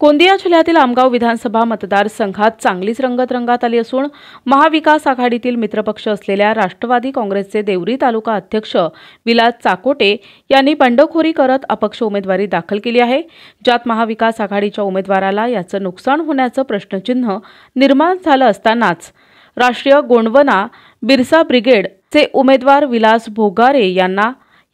गोंदिया जिल्ह्यातील आमगाव विधानसभा मतदारसंघात चांगलीच रंगत रंगात आली असून महाविकास आघाडीतील मित्रपक्ष असलेल्या राष्ट्रवादी काँग्रेसचे देवरी तालुका अध्यक्ष विलास चाकोटे यांनी बंडखोरी करत अपक्ष उमेदवारी दाखल केली आहे, ज्यात महाविकास आघाडीच्या उमेदवाराला याचं नुकसान होण्याचं प्रश्नचिन्ह निर्माण झालं असतानाच राष्ट्रीय गोंडवना बिरसा ब्रिगेडचे उमेदवार विलास भोगारे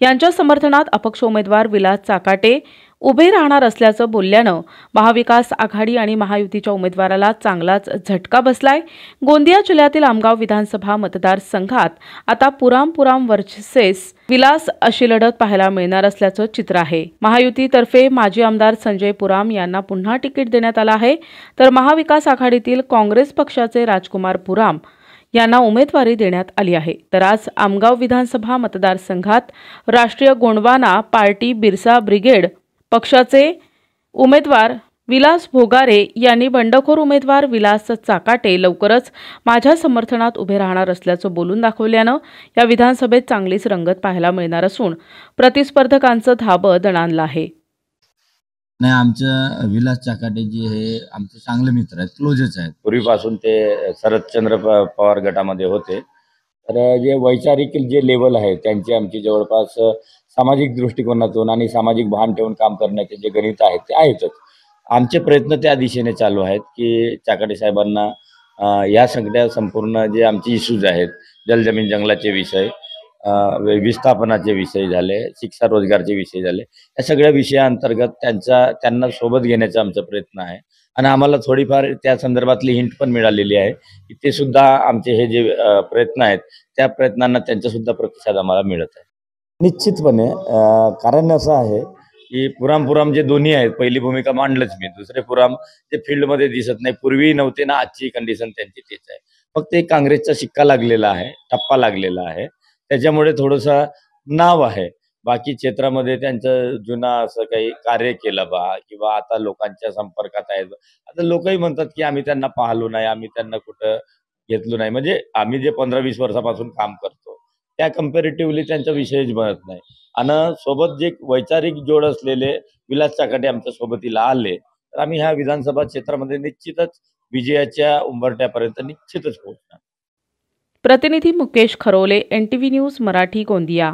यांच्या समर्थनात अपक्ष उमेदवार विलास चाकाटे उभे राहणार असल्याचं बोलल्यानं महाविकास आघाडी आणि महायुतीच्या उमेदवाराला चांगलाच झटका बसलाय। गोंदिया जिल्ह्यातील आमगाव विधानसभा मतदारसंघात आता पुराम वर्सेस विलास अशी लढत पाहायला मिळणार असल्याचं चित्र आहे। महायुतीतर्फे माजी आमदार संजय पुराम यांना पुन्हा तिकीट देण्यात आलं आहे, तर महाविकास आघाडीतील काँग्रेस पक्षाचे राजकुमार पुराम यांना उमेदवारी देण्यात आली आहे। तर आज आमगाव विधानसभा मतदारसंघात राष्ट्रीय गोंडवाना पार्टी बिरसा ब्रिगेड पक्षाचे उमेदवार विलास भोगारे यांनी बंडखोर उमेदवार विलास चाकाटे लवकरच माझ्या समर्थनात उभे राहणार असल्याचं बोलून दाखवल्यानं या विधानसभेत चांगलीच रंगत पाहायला मिळणार असून प्रतिस्पर्धकांचं धाबं दणाणलं आहे। नाही, आमचं विलास चाकाटेजी हे आमचे चांगले मित्र आहेत, क्लोजच आहेत। पूर्वीपासून ते शरदचंद्र पवार गटामध्ये होते। तर जे वैचारिक जे लेवल आहे त्यांची आमची जवळपास सामाजिक दृष्टिकोनातून आणि सामाजिक भान ठेवून काम करण्याचे जे गणित आहेत ते आहेतच। आमचे प्रयत्न त्या दिशेने चालू आहेत की चाकाटे साहेबांना या सगळ्या संपूर्ण जे आमचे इश्यूज आहेत, जलजमीन जंगलाचे विषय, विस्थापनाचे विषय झाले, शिक्षा रोजगारचे विषय झाले, या सगळ्या विषयाअंतर्गत त्यांना सोबत घेण्याचा आमचा प्रयत्न आहे। आणि आम्हाला थोडीफार त्या संदर्भातली हिंट पण मिळालेली आहे की ते सुद्धा आमचे हे जे प्रयत्न आहेत त्या प्रयत्नांना त्यांचासुद्धा प्रतिसाद आम्हाला मिळत आहे। निश्चितपणे कारण असं आहे की पुराम जे दोन्ही आहेत, पहिली भूमिका मांडलंच मी, दुसरे पुराम जे फील्डमध्ये दिसत नाही, पूर्वी नव्हते ना, आजची कंडिशन त्यांची तेच आहे। फक्त एक काँग्रेसचा शिक्का लागलेला आहे, टप्पा लागलेला आहे, त्याच्यामुळे थोडंसं नाव आहे। बाकी क्षेत्रामध्ये त्यांचं जुना असं काही कार्य केलं किंवा आता लोकांच्या संपर्कात आहेत। आता लोकही म्हणतात की आम्ही त्यांना पाहिलो नाही, आम्ही त्यांना कुठं घेतलो नाही, म्हणजे आम्ही जे 15-20 वर्षापासून काम करतो त्या कंपॅरेटिव्हली त्यांचा विषयच बनत नाही। आणि सोबत जे वैचारिक जोड असलेले विलास चाकाटे आमच्या सोबतीला आले तर आम्ही ह्या विधानसभा क्षेत्रामध्ये निश्चितच विजयाच्या उंबरठ्यापर्यंत निश्चितच पोहोचणार। प्रतिनिधी मुकेश खरोले, NTV न्यूज मराठी, गोंदिया।